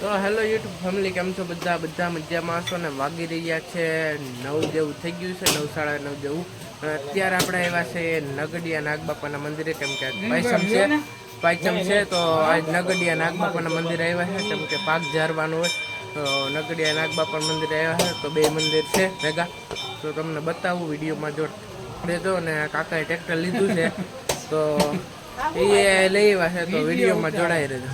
તો hello YouTube family, કેમ છો બધા મજામાં છો ને? વાગી રહ્યા છે 9 જેવું થઈ ગયું છે, 9 સાડા 9 જેવું. અત્યારે આપણે આવ્યા છે નગડિયા નાગબાપાના મંદિરે, કેમ કે પાંચમ છે તો આજ નગડિયા નાગબાપાના મંદિરે આવ્યા છે, કેમ કે પાક ઝારવાનું હોય તો નગડિયા નાગબાપાના મંદિરે આવ્યા છે. તો બે મંદિર છે ભેગા, તો તમને બતાવું વિડીયોમાં જોડે ને. કાકાએ ટ્રેક્ટર લીધું છે તો એ લઈ આવ્યા છે, તો વિડીયોમાં જોડાઈ રહેજો.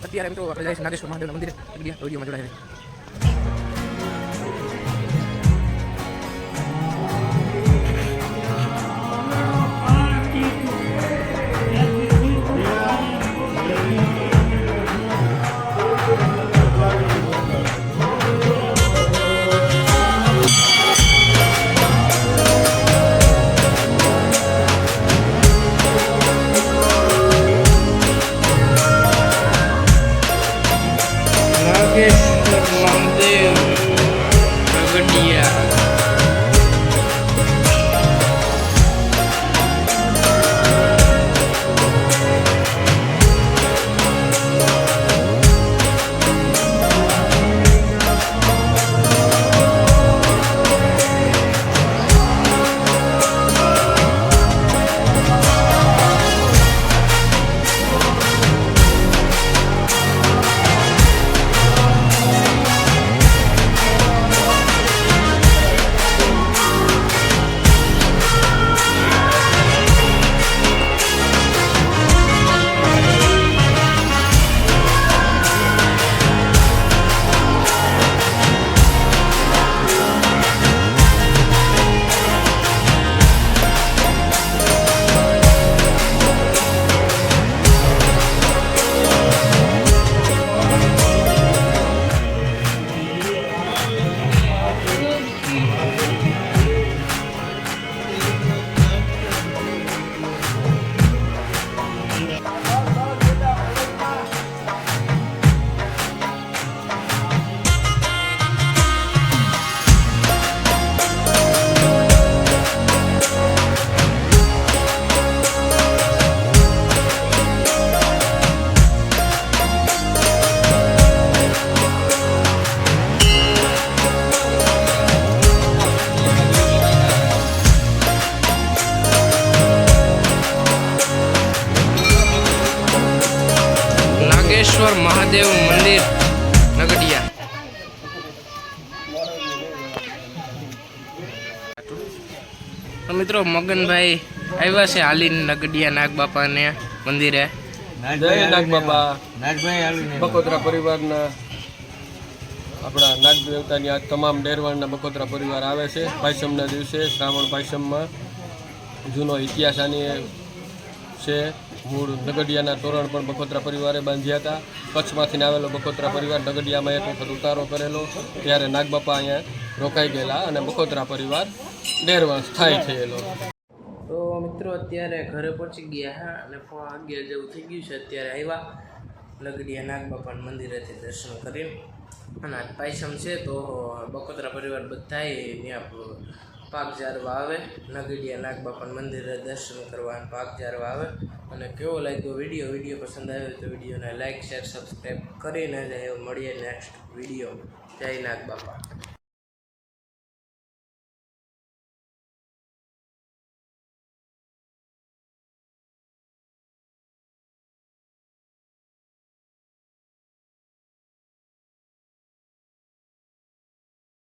અત્યારે એમ તો આપણે જઈશું નાગેશ્વર મહાદેવના મંદિરે, વિડીયોમાં જોડાય. નાગેશ્વર મહાદેવ નગડિયા. નાગેશ્વર મહાદેવ મંદિર નગડિયા. તો મિત્રો મગનભાઈ આવ્યા છે હાલીને નગડિયા નાગબાપાને મંદિરે. જય નાગબાપા. બકોત્રા પરિવારના આપણા નાગ દેવતાની આ તમામ ડેરવાણના બકોત્રા પરિવાર આવે છે પાયસમના દિવસે. શ્રાવણ પાયસમમાં જૂનો ઇતિહાસ આની છે. મૂળ નગડિયાના તોરણ પણ બકોત્રા પરિવારે બાંધ્યા હતા. કચ્છમાંથી આવેલો બકોત્રા પરિવાર નગડિયામાં એક વખત ઉતારો કરેલો, ત્યારે નાગબાપા અહીંયા રોકાઈ ગયેલા અને બકોત્રા પરિવાર ડેરવાણ સ્થાયી થયેલો. તો મિત્રો અત્યારે ઘરે પહોંચી ગયા હા, અને 11 જેવું થઈ ગયું છે. અત્યારે આવ્યા નગડિયા નાગબાપાના મંદિરેથી દર્શન કરીને. અને આજ પાયસમ છે તો બકોત્રા પરિવાર બધાય ત્યાં પાક જારવા આવે, નગડિયા નાગબાપા મંદિરે દર્શન કરવા અને પાક જારવા આવે. અને કેવો લાગ્યો વિડીયો પસંદ આવ્યો તો વિડીયોને લાઇક શેર સબસ્ક્રાઈબ કરીને જ મળીએ નેક્સ્ટ વિડીયો. જય નાગબાપા.